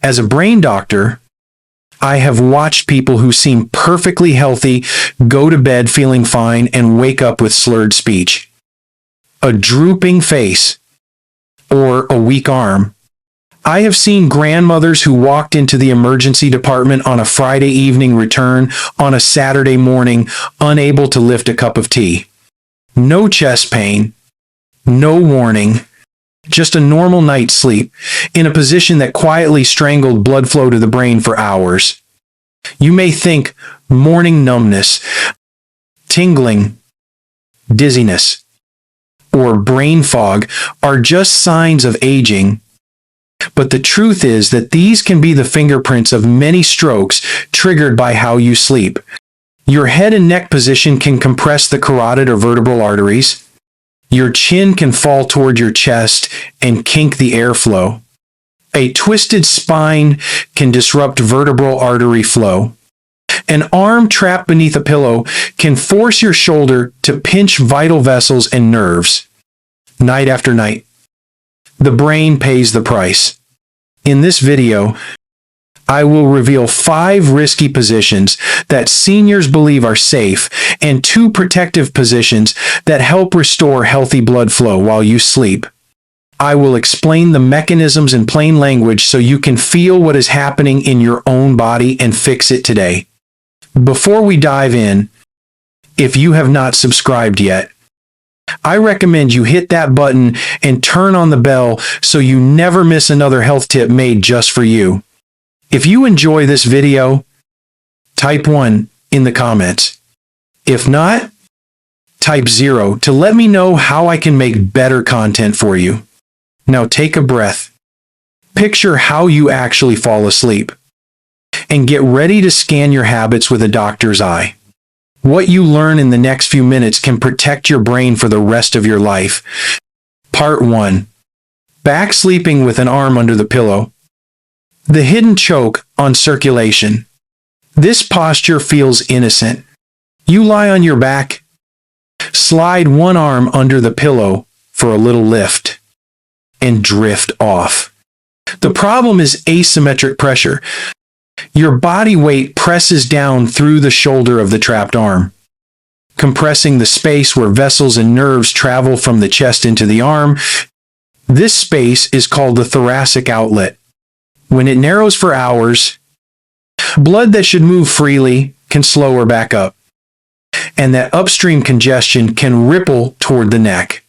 As a brain doctor, I have watched people who seem perfectly healthy go to bed feeling fine and wake up with slurred speech, a drooping face, or a weak arm. I have seen grandmothers who walked into the emergency department on a Friday evening return on a Saturday morning, unable to lift a cup of tea. No chest pain, no warning, just a normal night's sleep in a position that quietly strangled blood flow to the brain for hours. You may think morning numbness, tingling, dizziness, or brain fog are just signs of aging, but the truth is that these can be the fingerprints of many strokes triggered by how you sleep. Your head and neck position can compress the carotid or vertebral arteries. Your chin can fall toward your chest and kink the airflow. A twisted spine can disrupt vertebral artery flow. An arm trapped beneath a pillow can force your shoulder to pinch vital vessels and nerves. Night after night, the brain pays the price. In this video, I will reveal 5 risky positions that seniors believe are safe and 2 protective positions that help restore healthy blood flow while you sleep. I will explain the mechanisms in plain language so you can feel what is happening in your own body and fix it today. Before we dive in, if you have not subscribed yet, I recommend you hit that button and turn on the bell so you never miss another health tip made just for you. If you enjoy this video, type 1 in the comments. If not, type 0 to let me know how I can make better content for you. Now take a breath. Picture how you actually fall asleep. And get ready to scan your habits with a doctor's eye. What you learn in the next few minutes can protect your brain for the rest of your life. Part 1. Back sleeping with an arm under the pillow. The hidden choke on circulation. This posture feels innocent. You lie on your back, slide one arm under the pillow for a little lift, and drift off. The problem is asymmetric pressure. Your body weight presses down through the shoulder of the trapped arm, compressing the space where vessels and nerves travel from the chest into the arm. This space is called the thoracic outlet. When it narrows for hours, blood that should move freely can slow or back up, and that upstream congestion can ripple toward the neck.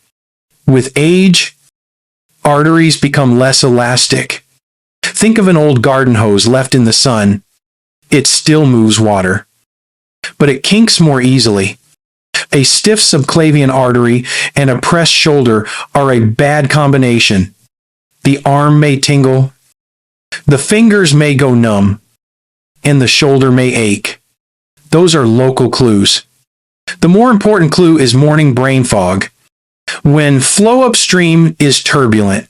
With age, arteries become less elastic. Think of an old garden hose left in the sun. It still moves water, but it kinks more easily. A stiff subclavian artery and a pressed shoulder are a bad combination. The arm may tingle, the fingers may go numb, and the shoulder may ache. Those are local clues. The more important clue is morning brain fog. When flow upstream is turbulent,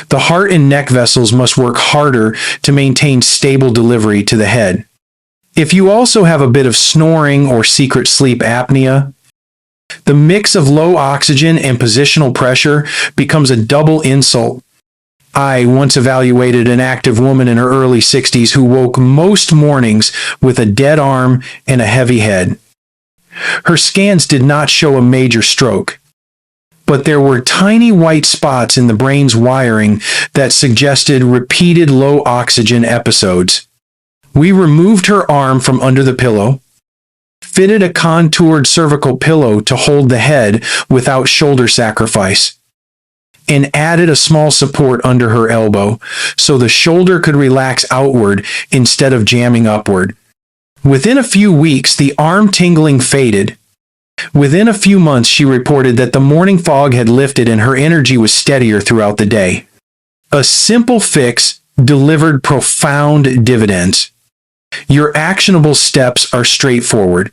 the heart and neck vessels must work harder to maintain stable delivery to the head. If you also have a bit of snoring or secret sleep apnea, the mix of low oxygen and positional pressure becomes a double insult. I once evaluated an active woman in her early 60s who woke most mornings with a dead arm and a heavy head. Her scans did not show a major stroke, but there were tiny white spots in the brain's wiring that suggested repeated low oxygen episodes. We removed her arm from under the pillow, fitted a contoured cervical pillow to hold the head without shoulder sacrifice, and added a small support under her elbow so the shoulder could relax outward instead of jamming upward. Within a few weeks, the arm tingling faded. Within a few months, she reported that the morning fog had lifted and her energy was steadier throughout the day. A simple fix delivered profound dividends. Your actionable steps are straightforward.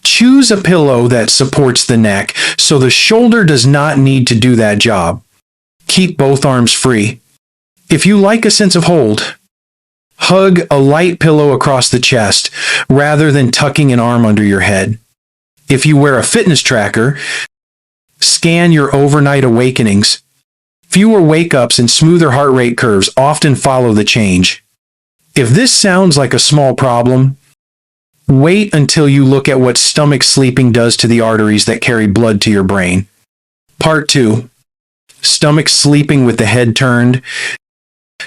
Choose a pillow that supports the neck so the shoulder does not need to do that job. Keep both arms free. If you like a sense of hold, hug a light pillow across the chest rather than tucking an arm under your head. If you wear a fitness tracker, scan your overnight awakenings. Fewer wake-ups and smoother heart rate curves often follow the change. If this sounds like a small problem, wait until you look at what stomach sleeping does to the arteries that carry blood to your brain. Part 2. Stomach sleeping with the head turned.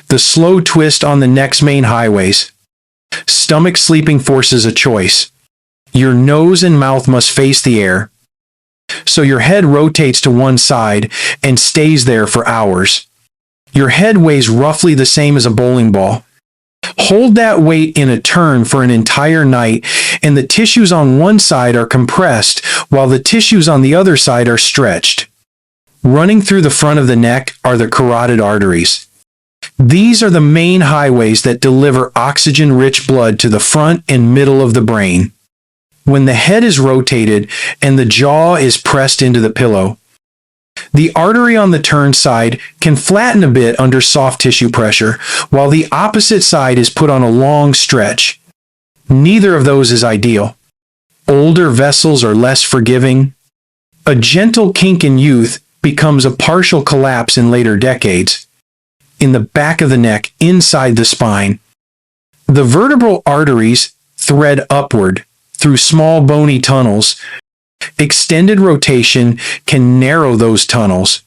The slow twist on the neck's main highways. Stomach sleeping forces a choice. Your nose and mouth must face the air, so your head rotates to one side and stays there for hours. Your head weighs roughly the same as a bowling ball. Hold that weight in a turn for an entire night, and the tissues on one side are compressed while the tissues on the other side are stretched. Running through the front of the neck are the carotid arteries. These are the main highways that deliver oxygen-rich blood to the front and middle of the brain. When the head is rotated and the jaw is pressed into the pillow, the artery on the turned side can flatten a bit under soft tissue pressure, while the opposite side is put on a long stretch. Neither of those is ideal. Older vessels are less forgiving. A gentle kink in youth becomes a partial collapse in later decades. In the back of the neck, inside the spine, the vertebral arteries thread upward through small bony tunnels. Extended rotation can narrow those tunnels,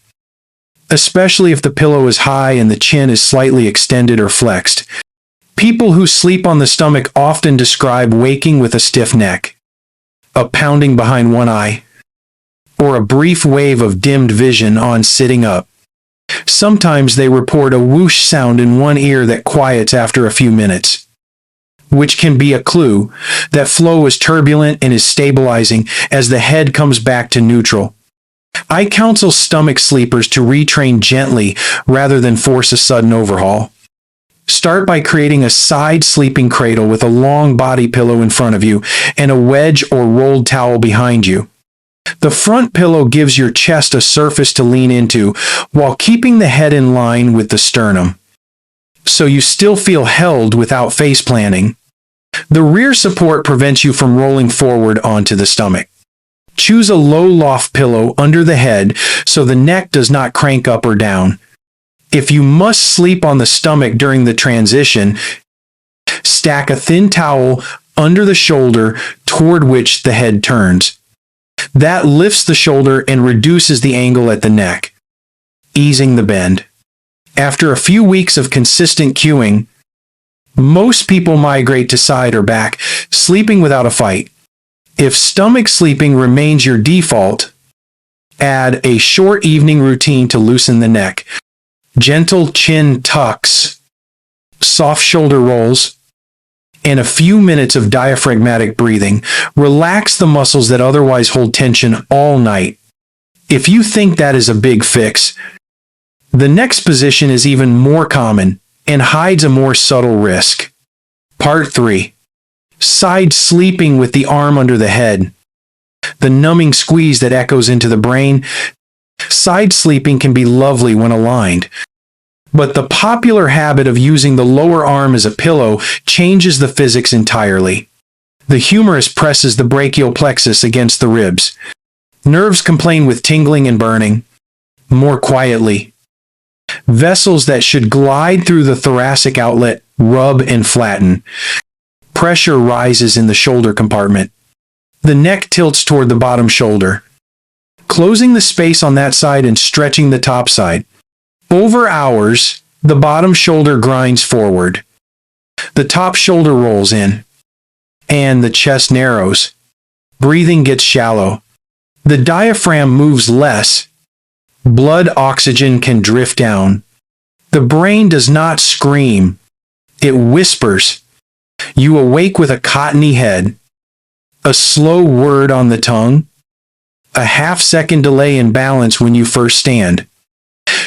especially if the pillow is high and the chin is slightly extended or flexed. People who sleep on the stomach often describe waking with a stiff neck, a pounding behind one eye, or a brief wave of dimmed vision on sitting up. Sometimes they report a whoosh sound in one ear that quiets after a few minutes, which can be a clue that flow is turbulent and is stabilizing as the head comes back to neutral. I counsel stomach sleepers to retrain gently rather than force a sudden overhaul. Start by creating a side sleeping cradle with a long body pillow in front of you and a wedge or rolled towel behind you. The front pillow gives your chest a surface to lean into while keeping the head in line with the sternum, so you still feel held without face planting. The rear support prevents you from rolling forward onto the stomach. Choose a low loft pillow under the head so the neck does not crank up or down. If you must sleep on the stomach during the transition, stack a thin towel under the shoulder toward which the head turns. That lifts the shoulder and reduces the angle at the neck, easing the bend. After a few weeks of consistent cueing, most people migrate to side or back, sleeping without a fight. If stomach sleeping remains your default, add a short evening routine to loosen the neck. Gentle chin tucks, soft shoulder rolls, and a few minutes of diaphragmatic breathing relax the muscles that otherwise hold tension all night. If you think that is a big fix, the next position is even more common and hides a more subtle risk. Part 3. Side sleeping with the arm under the head. The numbing squeeze that echoes into the brain. Side sleeping can be lovely when aligned, but the popular habit of using the lower arm as a pillow changes the physics entirely. The humerus presses the brachial plexus against the ribs. Nerves complain with tingling and burning. More quietly, vessels that should glide through the thoracic outlet rub and flatten. Pressure rises in the shoulder compartment. The neck tilts toward the bottom shoulder, closing the space on that side and stretching the top side. Over hours, the bottom shoulder grinds forward. The top shoulder rolls in, and the chest narrows. Breathing gets shallow. The diaphragm moves less. Blood oxygen can drift down. The brain does not scream. It whispers. You awake with a cottony head, a slow word on the tongue, a half-second delay in balance when you first stand.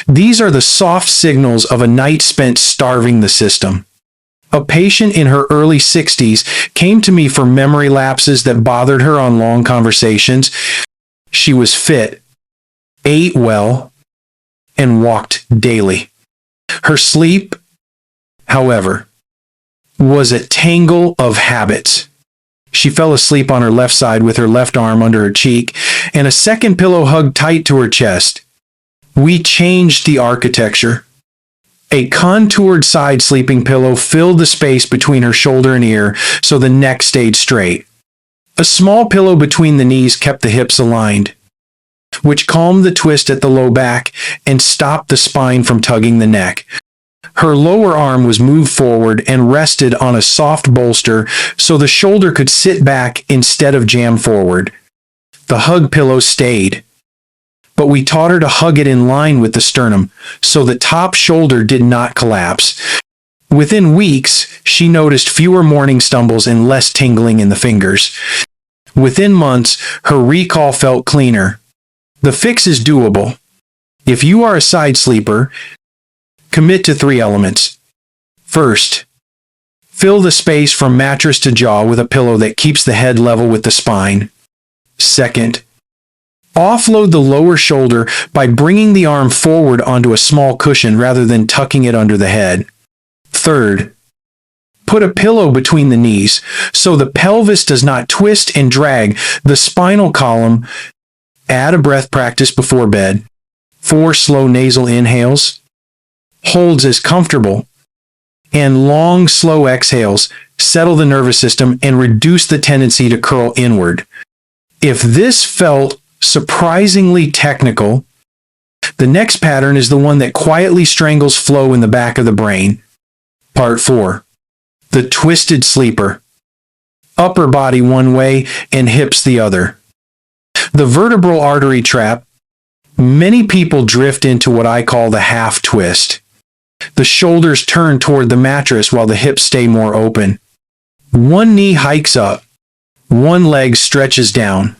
These are the soft signals of a night spent starving the system. A patient in her early 60s came to me for memory lapses that bothered her on long conversations. She was fit, ate well, and walked daily. Her sleep, however, was a tangle of habits. She fell asleep on her left side with her left arm under her cheek and a second pillow hugged tight to her chest. We changed the architecture. A contoured side sleeping pillow filled the space between her shoulder and ear so the neck stayed straight. A small pillow between the knees kept the hips aligned, which calmed the twist at the low back and stopped the spine from tugging the neck. Her lower arm was moved forward and rested on a soft bolster so the shoulder could sit back instead of jam forward. The hug pillow stayed, but we taught her to hug it in line with the sternum so the top shoulder did not collapse. Within weeks, she noticed fewer morning stumbles and less tingling in the fingers. Within months, her recall felt cleaner. The fix is doable. If you are a side sleeper, commit to 3 elements. First, fill the space from mattress to jaw with a pillow that keeps the head level with the spine. Second, offload the lower shoulder by bringing the arm forward onto a small cushion rather than tucking it under the head. Third, put a pillow between the knees so the pelvis does not twist and drag the spinal column. Add a breath practice before bed. 4 slow nasal inhales, holds as comfortable, and long, slow exhales settle the nervous system and reduce the tendency to curl inward. If this felt surprisingly technical, the next pattern is the one that quietly strangles flow in the back of the brain. Part 4. The twisted sleeper. Upper body one way and hips the other. The vertebral artery trap. Many people drift into what I call the half twist. The shoulders turn toward the mattress while the hips stay more open. One knee hikes up. One leg stretches down.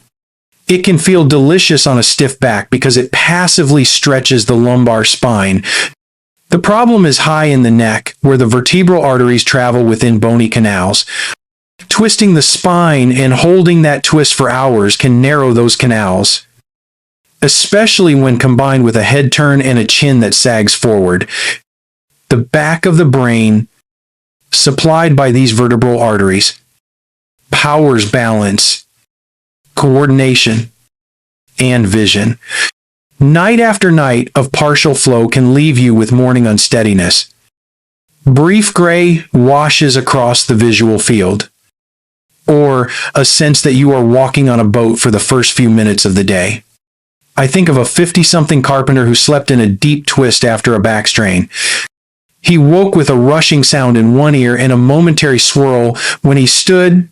It can feel delicious on a stiff back because it passively stretches the lumbar spine. The problem is high in the neck, where the vertebral arteries travel within bony canals. Twisting the spine and holding that twist for hours can narrow those canals, especially when combined with a head turn and a chin that sags forward. The back of the brain, supplied by these vertebral arteries, powers balance, coordination, and vision. Night after night of partial flow can leave you with morning unsteadiness. Brief gray washes across the visual field, or a sense that you are walking on a boat for the first few minutes of the day. I think of a 50-something carpenter who slept in a deep twist after a back strain. He woke with a rushing sound in one ear and a momentary swirl. When he stood,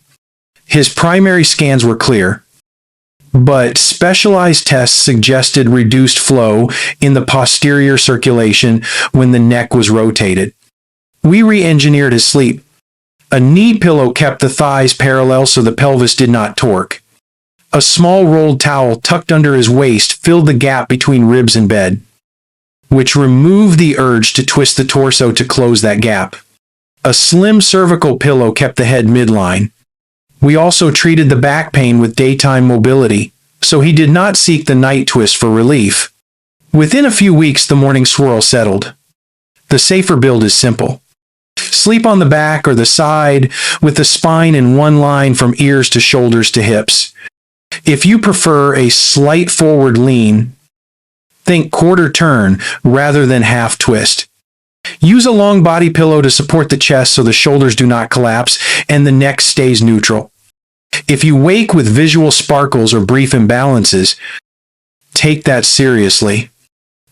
his primary scans were clear, but specialized tests suggested reduced flow in the posterior circulation when the neck was rotated. We re-engineered his sleep. A knee pillow kept the thighs parallel so the pelvis did not torque. A small rolled towel tucked under his waist filled the gap between ribs and bed, which removed the urge to twist the torso to close that gap. A slim cervical pillow kept the head midline. We also treated the back pain with daytime mobility, so he did not seek the night twist for relief. Within a few weeks, the morning swirl settled. The safer build is simple. Sleep on the back or the side with the spine in one line from ears to shoulders to hips. If you prefer a slight forward lean, think quarter turn rather than half twist. Use a long body pillow to support the chest so the shoulders do not collapse and the neck stays neutral. If you wake with visual sparkles or brief imbalances, take that seriously.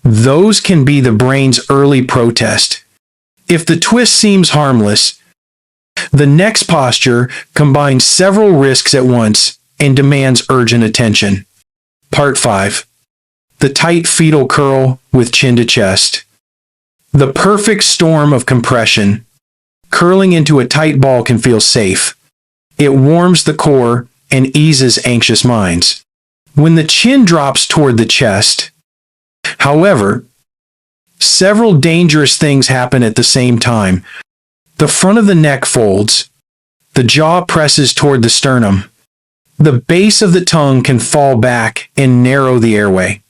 Those can be the brain's early protest. If the twist seems harmless, the next posture combines several risks at once and demands urgent attention. Part 5. The tight fetal curl with chin to chest. The perfect storm of compression. Curling into a tight ball can feel safe. It warms the core and eases anxious minds. When the chin drops toward the chest, however, several dangerous things happen at the same time. The front of the neck folds. The jaw presses toward the sternum. The base of the tongue can fall back and narrow the airway,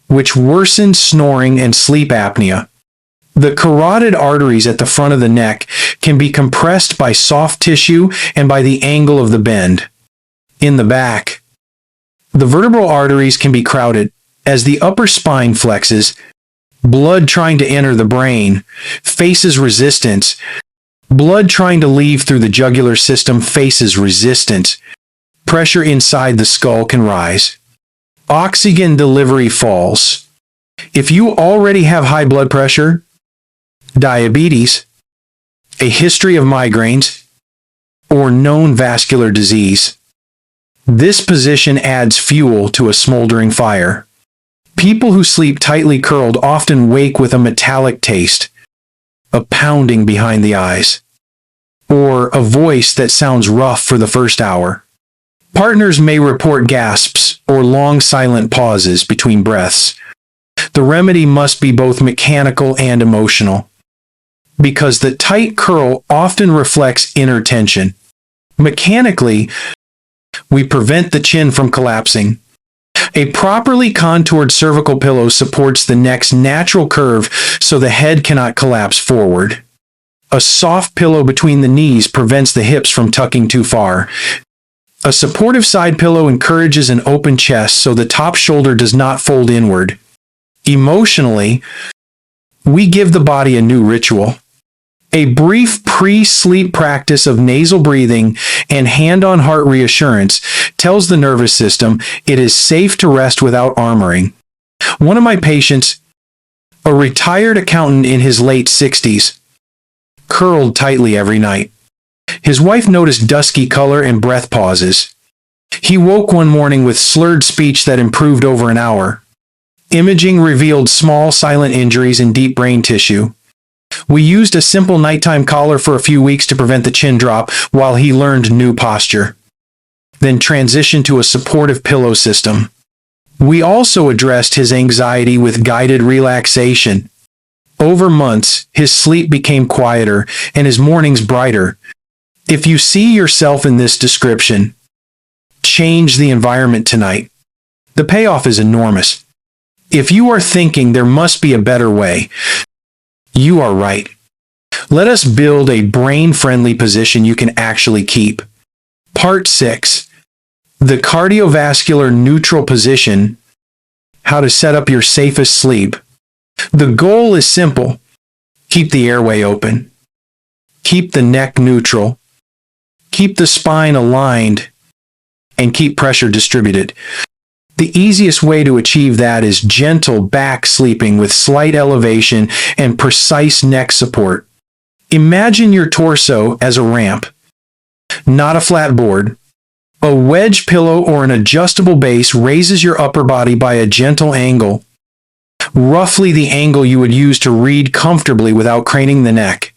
which worsens snoring and sleep apnea. The carotid arteries at the front of the neck can be compressed by soft tissue and by the angle of the bend. In the back, the vertebral arteries can be crowded, As the upper spine flexes, blood trying to enter the brain faces resistance. Blood trying to leave through the jugular system faces resistance. Pressure inside the skull can rise. Oxygen delivery falls. If you already have high blood pressure, diabetes, a history of migraines, or known vascular disease, this position adds fuel to a smoldering fire. People who sleep tightly curled often wake with a metallic taste, a pounding behind the eyes, or a voice that sounds rough for the first hour. Partners may report gasps or long silent pauses between breaths. The remedy must be both mechanical and emotional, because the tight curl often reflects inner tension. Mechanically, we prevent the chin from collapsing. A properly contoured cervical pillow supports the neck's natural curve so the head cannot collapse forward. A soft pillow between the knees prevents the hips from tucking too far. A supportive side pillow encourages an open chest so the top shoulder does not fold inward. Emotionally, we give the body a new ritual. A brief pre-sleep practice of nasal breathing and hand-on-heart reassurance tells the nervous system it is safe to rest without armoring. One of my patients, a retired accountant in his late 60s, curled tightly every night. His wife noticed dusky color and breath pauses. He woke one morning with slurred speech that improved over an hour. Imaging revealed small silent injuries in deep brain tissue. We used a simple nighttime collar for a few weeks to prevent the chin drop while he learned new posture. Then transitioned to a supportive pillow system. We also addressed his anxiety with guided relaxation. Over months, his sleep became quieter and his mornings brighter. If you see yourself in this description, change the environment tonight. The payoff is enormous. If you are thinking there must be a better way, you are right. Let us build a brain-friendly position you can actually keep. Part 6. The cardiovascular neutral position. How to set up your safest sleep. The goal is simple. Keep the airway open. Keep the neck neutral. Keep the spine aligned. And keep pressure distributed. The easiest way to achieve that is gentle back sleeping with slight elevation and precise neck support. Imagine your torso as a ramp, not a flat board. A wedge pillow or an adjustable base raises your upper body by a gentle angle, roughly the angle you would use to read comfortably without craning the neck.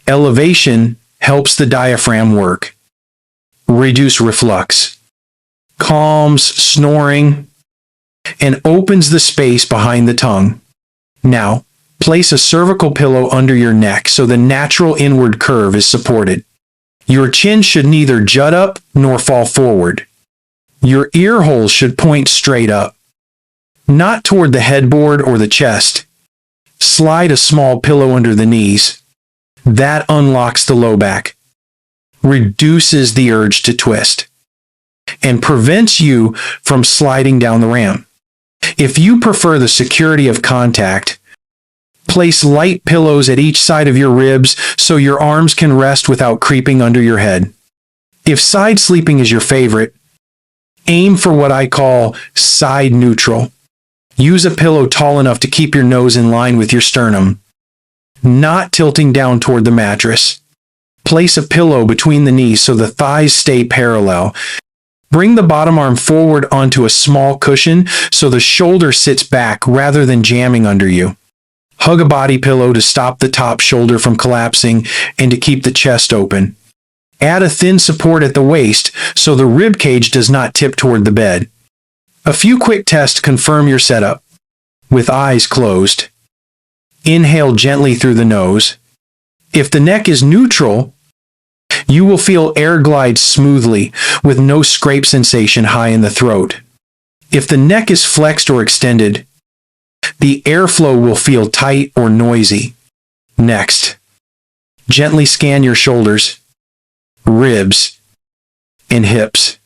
Elevation helps the diaphragm work. Reduce reflux, calms snoring, and opens the space behind the tongue. Now, place a cervical pillow under your neck so the natural inward curve is supported. Your chin should neither jut up nor fall forward. Your ear holes should point straight up, not toward the headboard or the chest. Slide a small pillow under the knees. That unlocks the low back, reduces the urge to twist, and prevents you from sliding down the ramp. If you prefer the security of contact, place light pillows at each side of your ribs so your arms can rest without creeping under your head. If side sleeping is your favorite, aim for what I call side neutral. Use a pillow tall enough to keep your nose in line with your sternum, not tilting down toward the mattress. Place a pillow between the knees so the thighs stay parallel. Bring the bottom arm forward onto a small cushion so the shoulder sits back rather than jamming under you. Hug a body pillow to stop the top shoulder from collapsing and to keep the chest open. Add a thin support at the waist so the rib cage does not tip toward the bed. A few quick tests confirm your setup. With eyes closed, inhale gently through the nose. If the neck is neutral, you will feel air glide smoothly with no scrape sensation high in the throat. If the neck is flexed or extended, the airflow will feel tight or noisy. Next, gently scan your shoulders, ribs, and hips.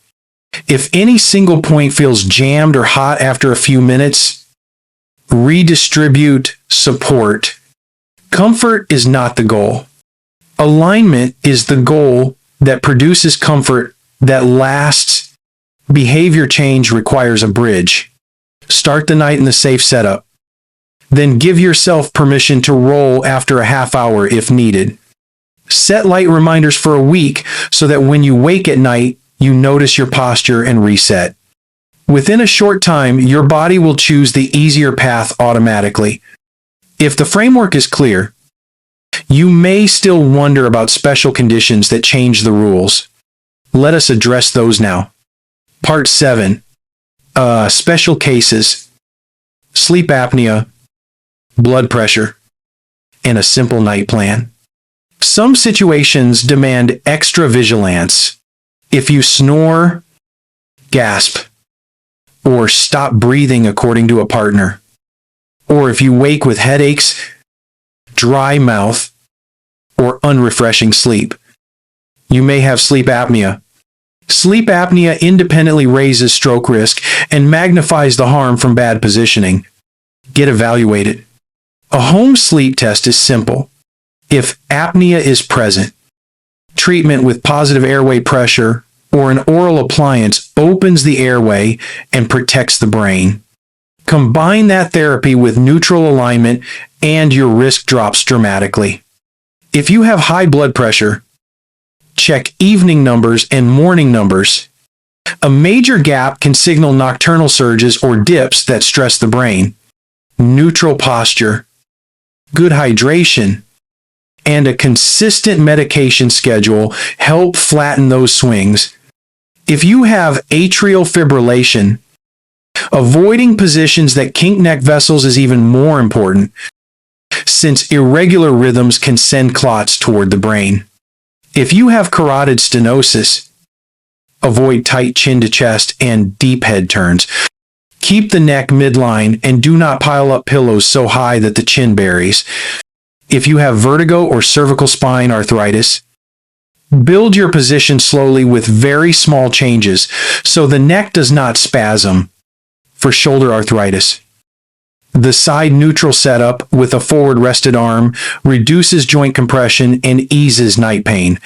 If any single point feels jammed or hot after a few minutes, redistribute support. Comfort is not the goal. Alignment is the goal that produces comfort that lasts. Behavior change requires a bridge. Start the night in the safe setup. Then give yourself permission to roll after a half hour if needed. Set light reminders for a week so that when you wake at night, you notice your posture and reset. Within a short time, your body will choose the easier path automatically. If the framework is clear, you may still wonder about special conditions that change the rules. Let us address those now. Part 7. Special cases. Sleep apnea, blood pressure, and a simple night plan. Some situations demand extra vigilance. If you snore, gasp, or stop breathing according to a partner, or if you wake with headaches, dry mouth, or unrefreshing sleep, you may have sleep apnea. Sleep apnea independently raises stroke risk and magnifies the harm from bad positioning. Get evaluated. A home sleep test is simple. If apnea is present, treatment with positive airway pressure or an oral appliance opens the airway and protects the brain. Combine that therapy with neutral alignment and your risk drops dramatically. If you have high blood pressure, check evening numbers and morning numbers. A major gap can signal nocturnal surges or dips that stress the brain. Neutral posture, good hydration, and a consistent medication schedule help flatten those swings. If you have atrial fibrillation, avoiding positions that kink neck vessels is even more important, since irregular rhythms can send clots toward the brain. If you have carotid stenosis, avoid tight chin to chest and deep head turns. Keep the neck midline and do not pile up pillows so high that the chin buries. If you have vertigo or cervical spine arthritis, build your position slowly with very small changes so the neck does not spasm. For shoulder arthritis, the side neutral setup with a forward rested arm reduces joint compression and eases night pain.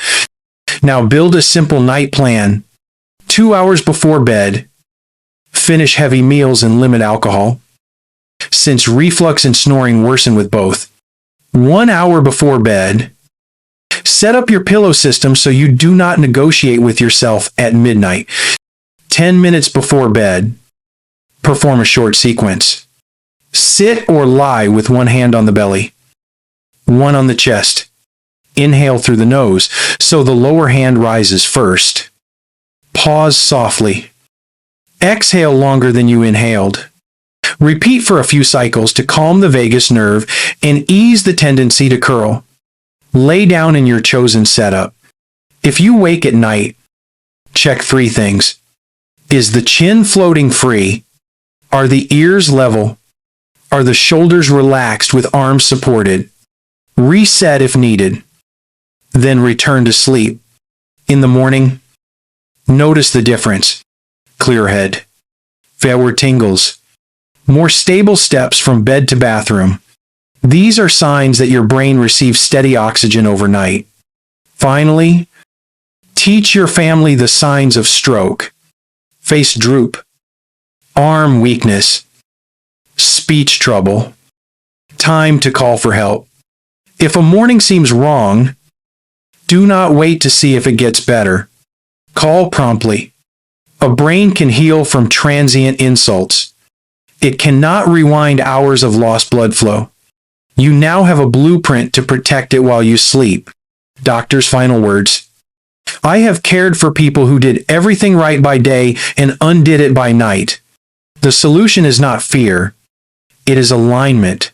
Now build a simple night plan. 2 hours before bed, finish heavy meals and limit alcohol, since reflux and snoring worsen with both. 1 hour before bed, set up your pillow system so you do not negotiate with yourself at midnight. 10 minutes before bed, perform a short sequence. Sit or lie with one hand on the belly, one on the chest. Inhale through the nose so the lower hand rises first. Pause softly. Exhale longer than you inhaled. Repeat for a few cycles to calm the vagus nerve and ease the tendency to curl. Lay down in your chosen setup. If you wake at night, check 3 things. Is the chin floating free? Are the ears level? Are the shoulders relaxed with arms supported? Reset if needed. Then return to sleep. In the morning, notice the difference. Clear head. Fewer tingles. More stable steps from bed to bathroom. These are signs that your brain receives steady oxygen overnight. Finally, teach your family the signs of stroke. Face droop. Arm weakness. Speech trouble. Time to call for help. If a morning seems wrong, do not wait to see if it gets better. Call promptly. A brain can heal from transient insults. It cannot rewind hours of lost blood flow. You now have a blueprint to protect it while you sleep. Doctor's final words. I have cared for people who did everything right by day and undid it by night. The solution is not fear. It is alignment.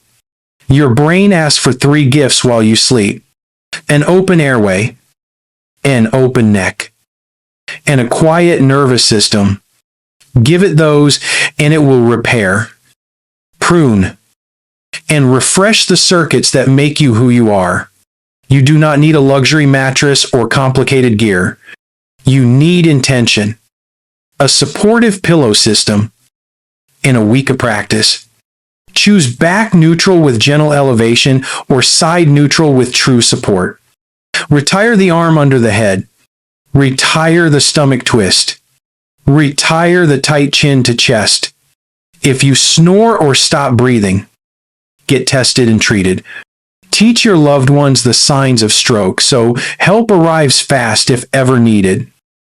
Your brain asks for 3 gifts while you sleep. An open airway, an open neck, and a quiet nervous system. Give it those and it will repair, prune, and refresh the circuits that make you who you are. You do not need a luxury mattress or complicated gear. You need intention. A supportive pillow system in a week of practice. Choose back neutral with gentle elevation or side neutral with true support. Retire the arm under the head. Retire the stomach twist. Retire the tight chin to chest. If you snore or stop breathing, get tested and treated. Teach your loved ones the signs of stroke, so help arrives fast if ever needed.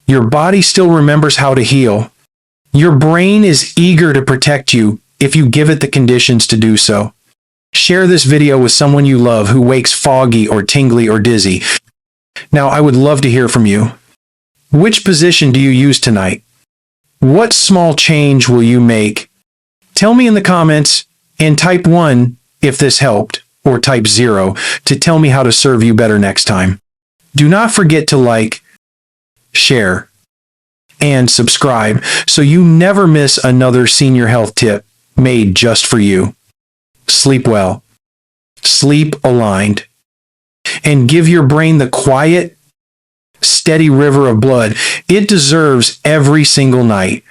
Your body still remembers how to heal. Your brain is eager to protect you if you give it the conditions to do so. Share this video with someone you love who wakes foggy or tingly or dizzy. Now, I would love to hear from you. Which position do you use tonight? What small change will you make? Tell me in the comments, and type 1 if this helped, or type 0 to tell me how to serve you better next time. Do not forget to like, share, and subscribe so you never miss another senior health tip made just for you. Sleep well, sleep aligned, and give your brain the quiet, steady river of blood it deserves every single night.